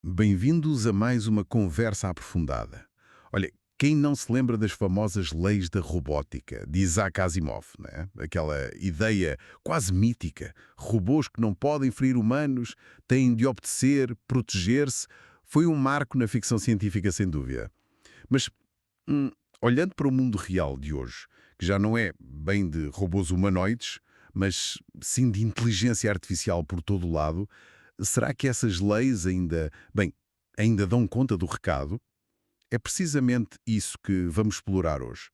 Bem-vindos a mais uma conversa aprofundada. Olha, quem não se lembra das famosas leis da robótica, de Isaac Asimov, né? Aquela ideia quase mítica, robôs que não podem ferir humanos, têm de obedecer, proteger-se, foi um marco na ficção científica, sem dúvida. Mas, hum, olhando para o mundo real de hoje, que já não é bem de robôs humanoides, mas sim de inteligência artificial por todo o lado, será que essas leis ainda dão conta do recado? É precisamente isso que vamos explorar hoje.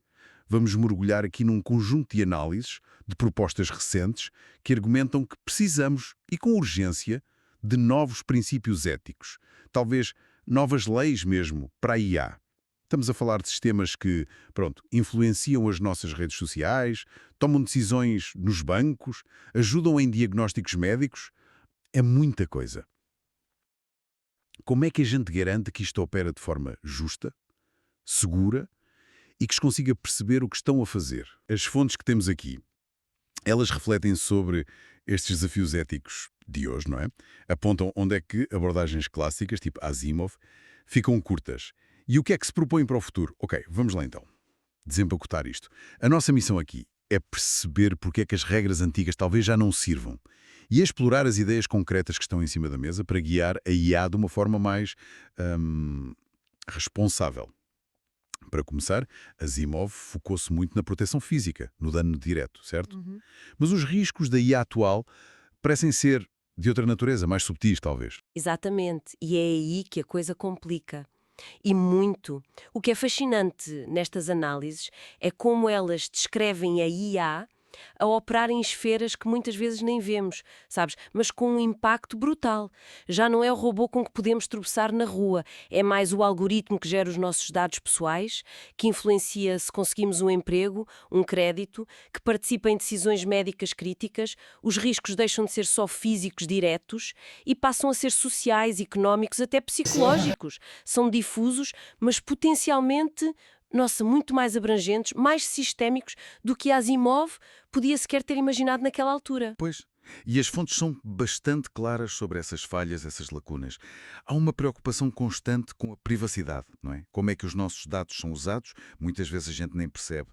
Vamos mergulhar aqui num conjunto de análises, de propostas recentes, que argumentam que precisamos, e com urgência, de novos princípios éticos. Talvez novas leis mesmo para a IA. Estamos a falar de sistemas que, pronto, influenciam as nossas redes sociais, tomam decisões nos bancos, ajudam em diagnósticos médicos. É muita coisa. Como é que a gente garante que isto opera de forma justa, segura e que se consiga perceber o que estão a fazer? As fontes que temos aqui, elas refletem sobre estes desafios éticos de hoje, não é? Apontam onde é que abordagens clássicas, tipo Asimov, ficam curtas. E o que é que se propõe para o futuro? Ok, vamos lá então. Desempacotar isto. A nossa missão aqui é perceber porque é que as regras antigas talvez já não sirvam e explorar as ideias concretas que estão em cima da mesa para guiar a IA de uma forma mais hum, responsável. Para começar, Asimov focou-se muito na proteção física, no dano direto, certo? Uhum. Mas os riscos da IA atual parecem ser de outra natureza, mais subtis, talvez. Exatamente, e é aí que a coisa complica. E muito. O que é fascinante nestas análises é como elas descrevem a IA a operar em esferas que muitas vezes nem vemos, sabes? Mas com um impacto brutal. Já não é o robô com que podemos tropeçar na rua, é mais o algoritmo que gera os nossos dados pessoais, que influencia se conseguimos um emprego, um crédito, que participa em decisões médicas críticas, os riscos deixam de ser só físicos diretos e passam a ser sociais, económicos, até psicológicos. São difusos, mas potencialmente, nossa, muito mais abrangentes, mais sistémicos do que Asimov podia sequer ter imaginado naquela altura. Pois. E as fontes são bastante claras sobre essas falhas, essas lacunas. Há uma preocupação constante com a privacidade, não é? Como é que os nossos dados são usados, muitas vezes a gente nem percebe.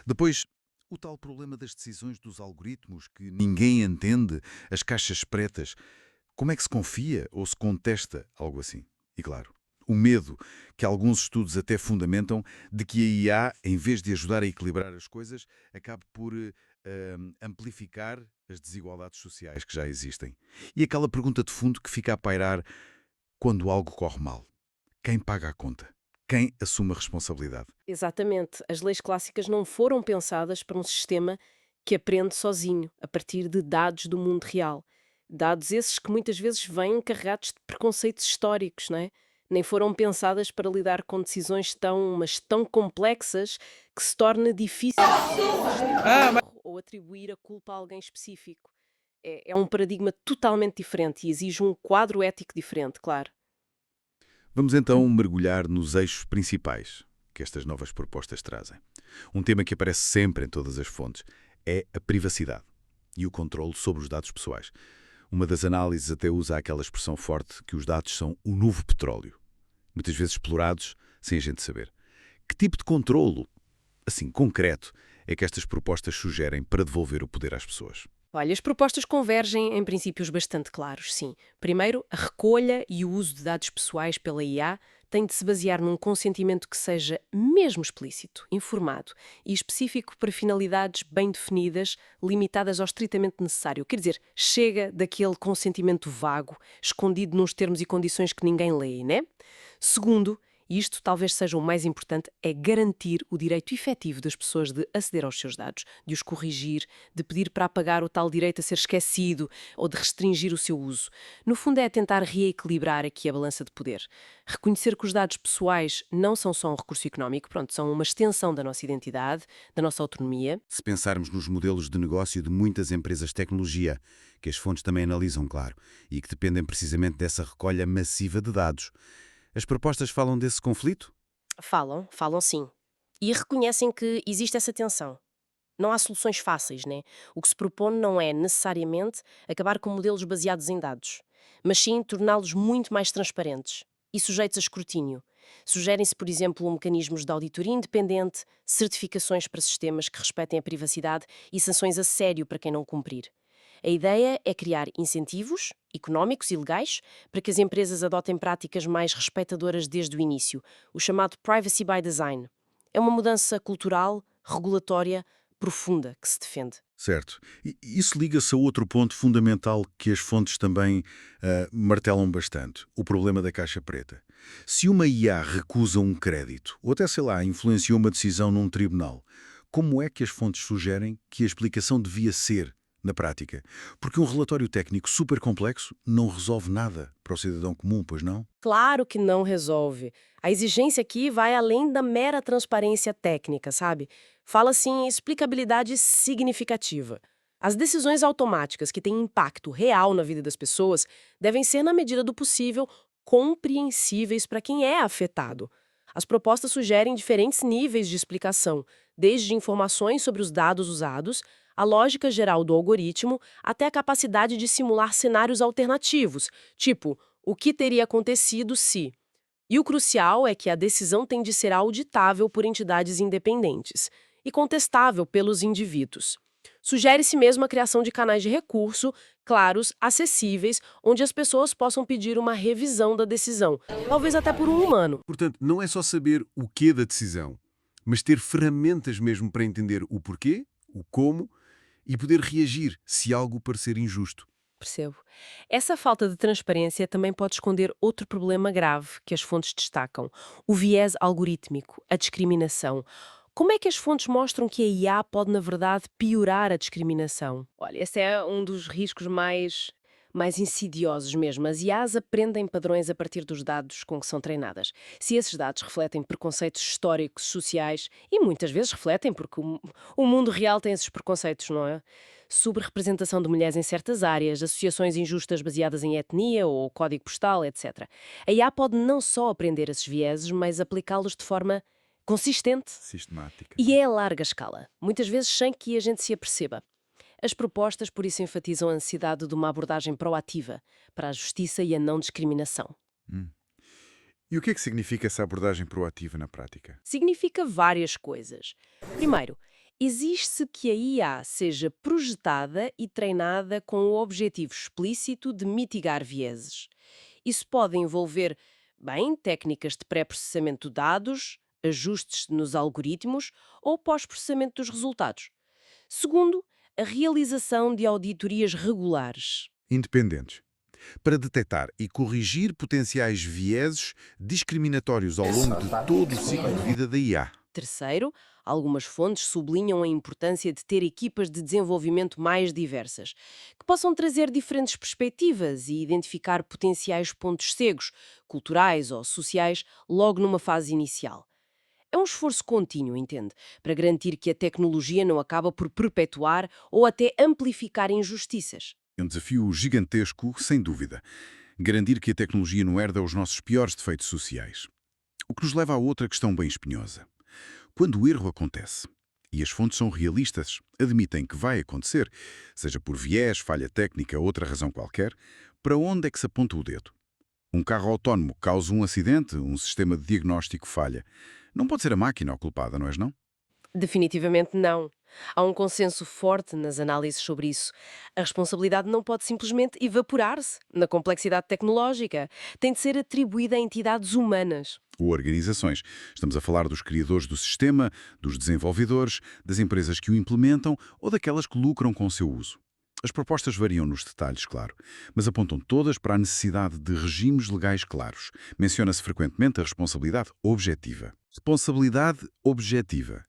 Depois, o tal problema das decisões dos algoritmos que ninguém entende, as caixas pretas. Como é que se confia ou se contesta algo assim? E claro, o medo, que alguns estudos até fundamentam, de que a IA, em vez de ajudar a equilibrar as coisas, acabe por amplificar as desigualdades sociais que já existem. E aquela pergunta de fundo que fica a pairar quando algo corre mal. Quem paga a conta? Quem assume a responsabilidade? Exatamente. As leis clássicas não foram pensadas para um sistema que aprende sozinho, a partir de dados do mundo real. Dados esses que muitas vezes vêm carregados de preconceitos históricos, não é? Nem foram pensadas para lidar com decisões tão, mas tão complexas que se torna difícil justificar um erro ou atribuir a culpa a alguém específico. É um paradigma totalmente diferente e exige um quadro ético diferente, claro. Vamos então mergulhar nos eixos principais que estas novas propostas trazem. Um tema que aparece sempre em todas as fontes é a privacidade e o controle sobre os dados pessoais. Uma das análises até usa aquela expressão forte que os dados são o novo petróleo, muitas vezes explorados sem a gente saber. Que tipo de controlo, assim, concreto, é que estas propostas sugerem para devolver o poder às pessoas? Olha, as propostas convergem em princípios bastante claros, sim. Primeiro, a recolha e o uso de dados pessoais pela IA tem de se basear num consentimento que seja mesmo explícito, informado e específico para finalidades bem definidas, limitadas ao estritamente necessário. Quer dizer, chega daquele consentimento vago, escondido nos termos e condições que ninguém lê, né? Segundo, e isto talvez seja o mais importante, é garantir o direito efetivo das pessoas de aceder aos seus dados, de os corrigir, de pedir para apagar o tal direito a ser esquecido ou de restringir o seu uso. No fundo, é tentar reequilibrar aqui a balança de poder. Reconhecer que os dados pessoais não são só um recurso económico, pronto, são uma extensão da nossa identidade, da nossa autonomia. Se pensarmos nos modelos de negócio de muitas empresas de tecnologia, que as fontes também analisam, claro, e que dependem precisamente dessa recolha massiva de dados, as propostas falam desse conflito? Falam sim. E reconhecem que existe essa tensão. Não há soluções fáceis, né? O que se propõe não é necessariamente acabar com modelos baseados em dados, mas sim torná-los muito mais transparentes e sujeitos a escrutínio. Sugerem-se, por exemplo, mecanismos de auditoria independente, certificações para sistemas que respeitem a privacidade e sanções a sério para quem não cumprir. A ideia é criar incentivos, económicos e legais, para que as empresas adotem práticas mais respeitadoras desde o início, o chamado Privacy by Design. É uma mudança cultural, regulatória, profunda que se defende. Certo. E isso liga-se a outro ponto fundamental que as fontes também martelam bastante, o problema da caixa preta. Se uma IA recusa um crédito, ou até, sei lá, influenciou uma decisão num tribunal, como é que as fontes sugerem que a explicação devia ser na prática? Porque um relatório técnico super complexo não resolve nada para o cidadão comum, pois não? Claro que não resolve. A exigência aqui vai além da mera transparência técnica, sabe? Fala-se em explicabilidade significativa. As decisões automáticas que têm impacto real na vida das pessoas devem ser, na medida do possível, compreensíveis para quem é afetado. As propostas sugerem diferentes níveis de explicação, desde informações sobre os dados usados, a lógica geral do algoritmo, até a capacidade de simular cenários alternativos, tipo o que teria acontecido se. E o crucial é que a decisão tem de ser auditável por entidades independentes e contestável pelos indivíduos. Sugere-se mesmo a criação de canais de recurso, claros, acessíveis, onde as pessoas possam pedir uma revisão da decisão, talvez até por um humano. Portanto, não é só saber o quê da decisão, mas ter ferramentas mesmo para entender o porquê, o como e poder reagir se algo parecer injusto. Percebo. Essa falta de transparência também pode esconder outro problema grave que as fontes destacam: o viés algorítmico, a discriminação. Como é que as fontes mostram que a IA pode, na verdade, piorar a discriminação? Olha, esse é um dos riscos mais insidiosos mesmo. As IAs aprendem padrões a partir dos dados com que são treinadas. Se esses dados refletem preconceitos históricos, sociais, e muitas vezes refletem, porque o mundo real tem esses preconceitos, não é? Subrepresentação de mulheres em certas áreas, associações injustas baseadas em etnia ou código postal, etc. A IA pode não só aprender esses vieses, mas aplicá-los de forma consistente Sistemática. e é a larga escala, muitas vezes sem que a gente se aperceba. As propostas, por isso, enfatizam a necessidade de uma abordagem proativa para a justiça e a não discriminação. E o que é que significa essa abordagem proativa na prática? Significa várias coisas. Primeiro, exige-se que a IA seja projetada e treinada com o objetivo explícito de mitigar vieses. Isso pode envolver, bem, técnicas de pré-processamento de dados, ajustes nos algoritmos ou pós-processamento dos resultados. Segundo, a realização de auditorias regulares. Independentes. Para detectar e corrigir potenciais vieses discriminatórios ao longo de todo o ciclo de vida da IA. Terceiro, algumas fontes sublinham a importância de ter equipas de desenvolvimento mais diversas, que possam trazer diferentes perspectivas e identificar potenciais pontos cegos, culturais ou sociais, logo numa fase inicial. É um esforço contínuo, entende? Para garantir que a tecnologia não acaba por perpetuar ou até amplificar injustiças. É um desafio gigantesco, sem dúvida. Garantir que a tecnologia não herda os nossos piores defeitos sociais. O que nos leva a outra questão bem espinhosa. Quando o erro acontece, e as fontes são realistas, admitem que vai acontecer, seja por viés, falha técnica ou outra razão qualquer, para onde é que se aponta o dedo? Um carro autónomo causa um acidente, um sistema de diagnóstico falha. Não pode ser a máquina a culpada, não és não? Definitivamente não. Há um consenso forte nas análises sobre isso. A responsabilidade não pode simplesmente evaporar-se na complexidade tecnológica. Tem de ser atribuída a entidades humanas. Ou organizações. Estamos a falar dos criadores do sistema, dos desenvolvedores, das empresas que o implementam ou daquelas que lucram com o seu uso. As propostas variam nos detalhes, claro, mas apontam todas para a necessidade de regimes legais claros. Menciona-se frequentemente a responsabilidade objetiva. Responsabilidade objetiva.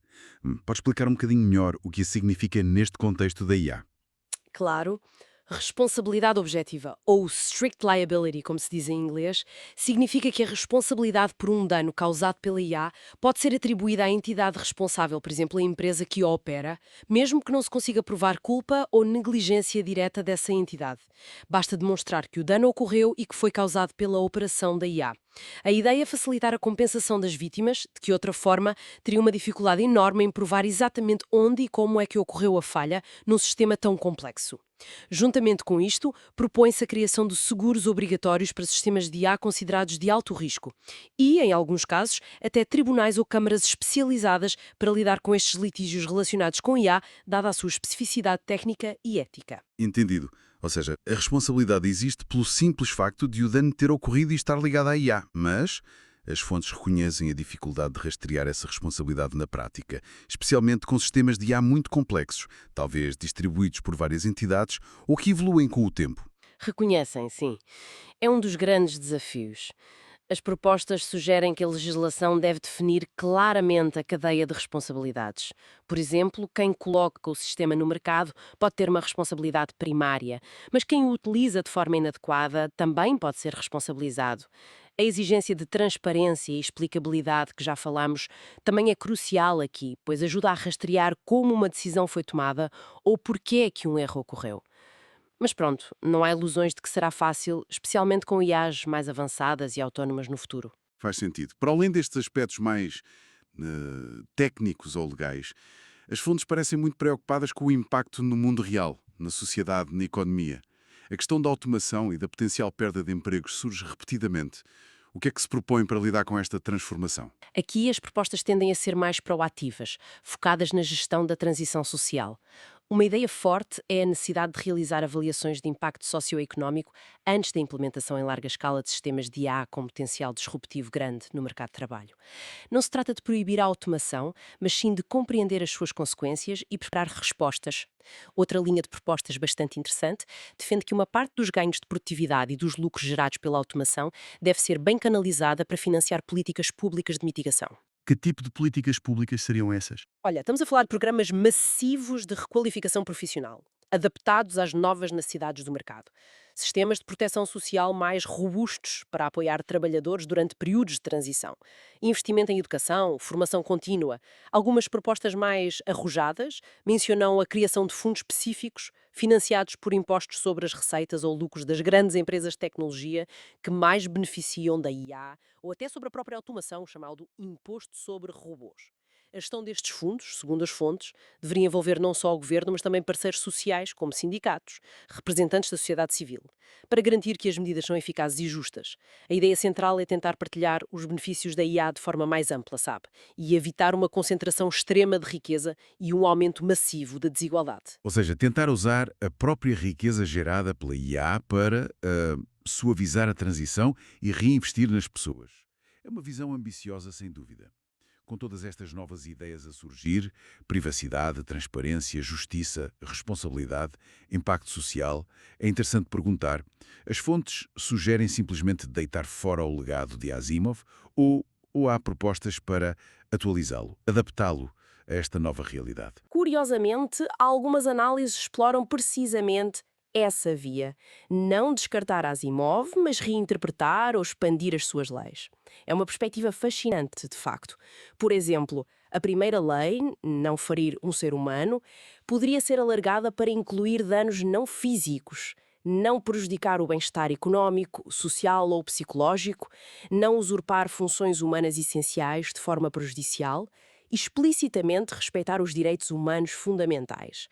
Pode explicar um bocadinho melhor o que isso significa neste contexto da IA? Claro, Responsabilidade objetiva, ou strict liability, como se diz em inglês, significa que a responsabilidade por um dano causado pela IA pode ser atribuída à entidade responsável, por exemplo, a empresa que a opera, mesmo que não se consiga provar culpa ou negligência direta dessa entidade. Basta demonstrar que o dano ocorreu e que foi causado pela operação da IA. A ideia é facilitar a compensação das vítimas, de que outra forma teria uma dificuldade enorme em provar exatamente onde e como é que ocorreu a falha num sistema tão complexo. Juntamente com isto, propõe-se a criação de seguros obrigatórios para sistemas de IA considerados de alto risco e, em alguns casos, até tribunais ou câmaras especializadas para lidar com estes litígios relacionados com IA, dada a sua especificidade técnica e ética. Entendido. Ou seja, a responsabilidade existe pelo simples facto de o dano ter ocorrido e estar ligado à IA, mas as fontes reconhecem a dificuldade de rastrear essa responsabilidade na prática, especialmente com sistemas de IA muito complexos, talvez distribuídos por várias entidades ou que evoluem com o tempo. Reconhecem, sim. É um dos grandes desafios. As propostas sugerem que a legislação deve definir claramente a cadeia de responsabilidades. Por exemplo, quem coloca o sistema no mercado pode ter uma responsabilidade primária, mas quem o utiliza de forma inadequada também pode ser responsabilizado. A exigência de transparência e explicabilidade que já falamos também é crucial aqui, pois ajuda a rastrear como uma decisão foi tomada ou porquê é que um erro ocorreu. Mas pronto, não há ilusões de que será fácil, especialmente com IAs mais avançadas e autónomas no futuro. Faz sentido. Para além destes aspectos mais técnicos ou legais, as fontes parecem muito preocupadas com o impacto no mundo real, na sociedade, na economia. A questão da automação e da potencial perda de empregos surge repetidamente. O que é que se propõe para lidar com esta transformação? Aqui as propostas tendem a ser mais proativas, focadas na gestão da transição social. Uma ideia forte é a necessidade de realizar avaliações de impacto socioeconómico antes da implementação em larga escala de sistemas de IA com potencial disruptivo grande no mercado de trabalho. Não se trata de proibir a automação, mas sim de compreender as suas consequências e preparar respostas. Outra linha de propostas bastante interessante defende que uma parte dos ganhos de produtividade e dos lucros gerados pela automação deve ser bem canalizada para financiar políticas públicas de mitigação. Que tipo de políticas públicas seriam essas? Olha, estamos a falar de programas massivos de requalificação profissional, adaptados às novas necessidades do mercado. Sistemas de proteção social mais robustos para apoiar trabalhadores durante períodos de transição. Investimento em educação, formação contínua. Algumas propostas mais arrojadas mencionam a criação de fundos específicos financiados por impostos sobre as receitas ou lucros das grandes empresas de tecnologia que mais beneficiam da IA ou até sobre a própria automação, chamado Imposto sobre Robôs. A gestão destes fundos, segundo as fontes, deveria envolver não só o governo, mas também parceiros sociais, como sindicatos, representantes da sociedade civil, para garantir que as medidas são eficazes e justas. A ideia central é tentar partilhar os benefícios da IA de forma mais ampla, sabe? E evitar uma concentração extrema de riqueza e um aumento massivo da desigualdade. Ou seja, tentar usar a própria riqueza gerada pela IA para suavizar a transição e reinvestir nas pessoas. É uma visão ambiciosa, sem dúvida. Com todas estas novas ideias a surgir, privacidade, transparência, justiça, responsabilidade, impacto social, é interessante perguntar, as fontes sugerem simplesmente deitar fora o legado de Asimov ou há propostas para atualizá-lo, adaptá-lo a esta nova realidade? Curiosamente, algumas análises exploram precisamente essa via. Não descartar Asimov, mas reinterpretar ou expandir as suas leis. É uma perspectiva fascinante, de facto. Por exemplo, a primeira lei, não ferir um ser humano, poderia ser alargada para incluir danos não físicos, não prejudicar o bem-estar económico, social ou psicológico, não usurpar funções humanas essenciais de forma prejudicial, explicitamente respeitar os direitos humanos fundamentais.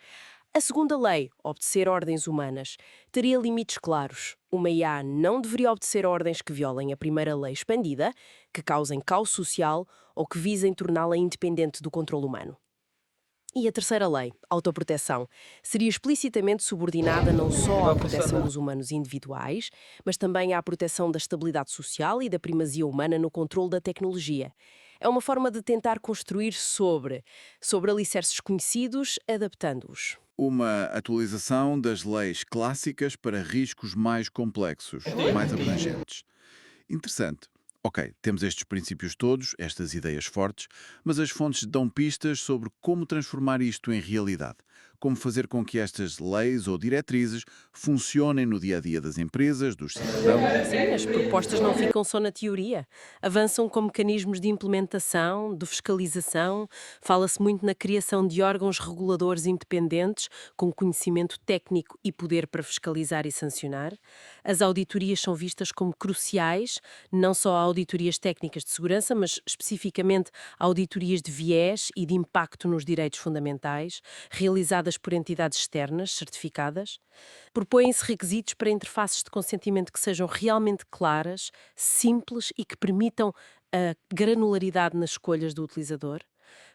A segunda lei, obedecer ordens humanas, teria limites claros. Uma IA não deveria obedecer ordens que violem a primeira lei expandida, que causem caos social ou que visem torná-la independente do controle humano. E a terceira lei, autoproteção, seria explicitamente subordinada não só à proteção dos humanos individuais, mas também à proteção da estabilidade social e da primazia humana no controle da tecnologia. É uma forma de tentar construir sobre alicerces conhecidos, adaptando-os. Uma atualização das leis clássicas para riscos mais complexos, mais abrangentes. Interessante. Ok, temos estes princípios todos, estas ideias fortes, mas as fontes dão pistas sobre como transformar isto em realidade. como fazer com que estas leis ou diretrizes funcionem no dia-a-dia das empresas, dos cidadãos. Sim, as propostas não ficam só na teoria. Avançam com mecanismos de implementação, de fiscalização. Fala-se muito na criação de órgãos reguladores independentes, com conhecimento técnico e poder para fiscalizar e sancionar. As auditorias são vistas como cruciais, não só auditorias técnicas de segurança, mas especificamente auditorias de viés e de impacto nos direitos fundamentais, realizadas por entidades externas, certificadas. Propõem-se requisitos para interfaces de consentimento que sejam realmente claras, simples e que permitam a granularidade nas escolhas do utilizador.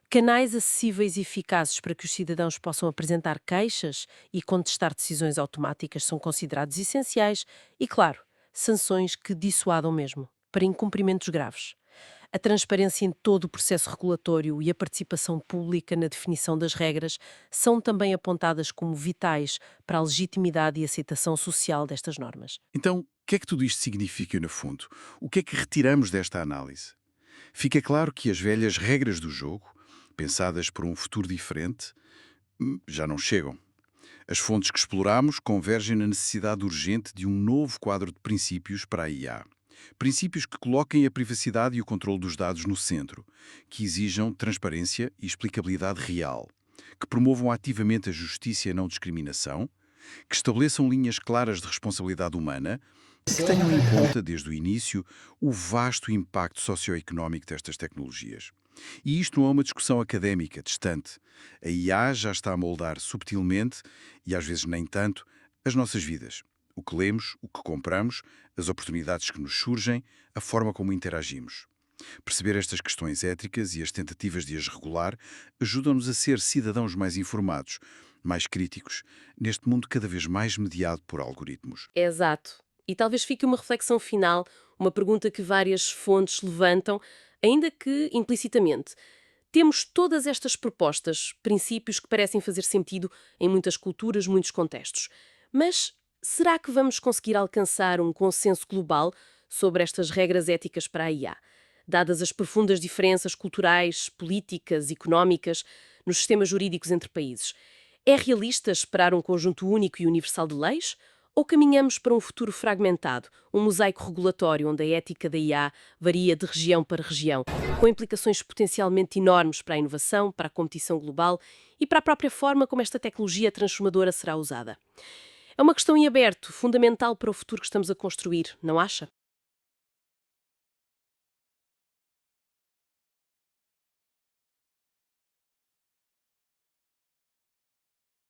Canais acessíveis e eficazes para que os cidadãos possam apresentar queixas e contestar decisões automáticas são considerados essenciais e, claro, sanções que dissuadam mesmo, para incumprimentos graves. A transparência em todo o processo regulatório e a participação pública na definição das regras são também apontadas como vitais para a legitimidade e aceitação social destas normas. Então, o que é que tudo isto significa no fundo? O que é que retiramos desta análise? Fica claro que as velhas regras do jogo, pensadas por um futuro diferente, já não chegam. As fontes que exploramos convergem na necessidade urgente de um novo quadro de princípios para a IA. Princípios que coloquem a privacidade e o controle dos dados no centro, que exijam transparência e explicabilidade real, que promovam ativamente a justiça e a não discriminação, que estabeleçam linhas claras de responsabilidade humana e que tenham em conta, desde o início, o vasto impacto socioeconómico destas tecnologias. E isto não é uma discussão académica, distante. A IA já está a moldar subtilmente, e às vezes nem tanto, as nossas vidas. O que lemos, o que compramos, as oportunidades que nos surgem, a forma como interagimos. Perceber estas questões éticas e as tentativas de as regular ajudam-nos a ser cidadãos mais informados, mais críticos, neste mundo cada vez mais mediado por algoritmos. Exato. E talvez fique uma reflexão final, uma pergunta que várias fontes levantam, ainda que implicitamente. Temos todas estas propostas, princípios que parecem fazer sentido em muitas culturas, muitos contextos. Mas será que vamos conseguir alcançar um consenso global sobre estas regras éticas para a IA? Dadas as profundas diferenças culturais, políticas, económicas nos sistemas jurídicos entre países, é realista esperar um conjunto único e universal de leis? Ou caminhamos para um futuro fragmentado, um mosaico regulatório onde a ética da IA varia de região para região, com implicações potencialmente enormes para a inovação, para a competição global e para a própria forma como esta tecnologia transformadora será usada? É uma questão em aberto, fundamental para o futuro que estamos a construir, não acha?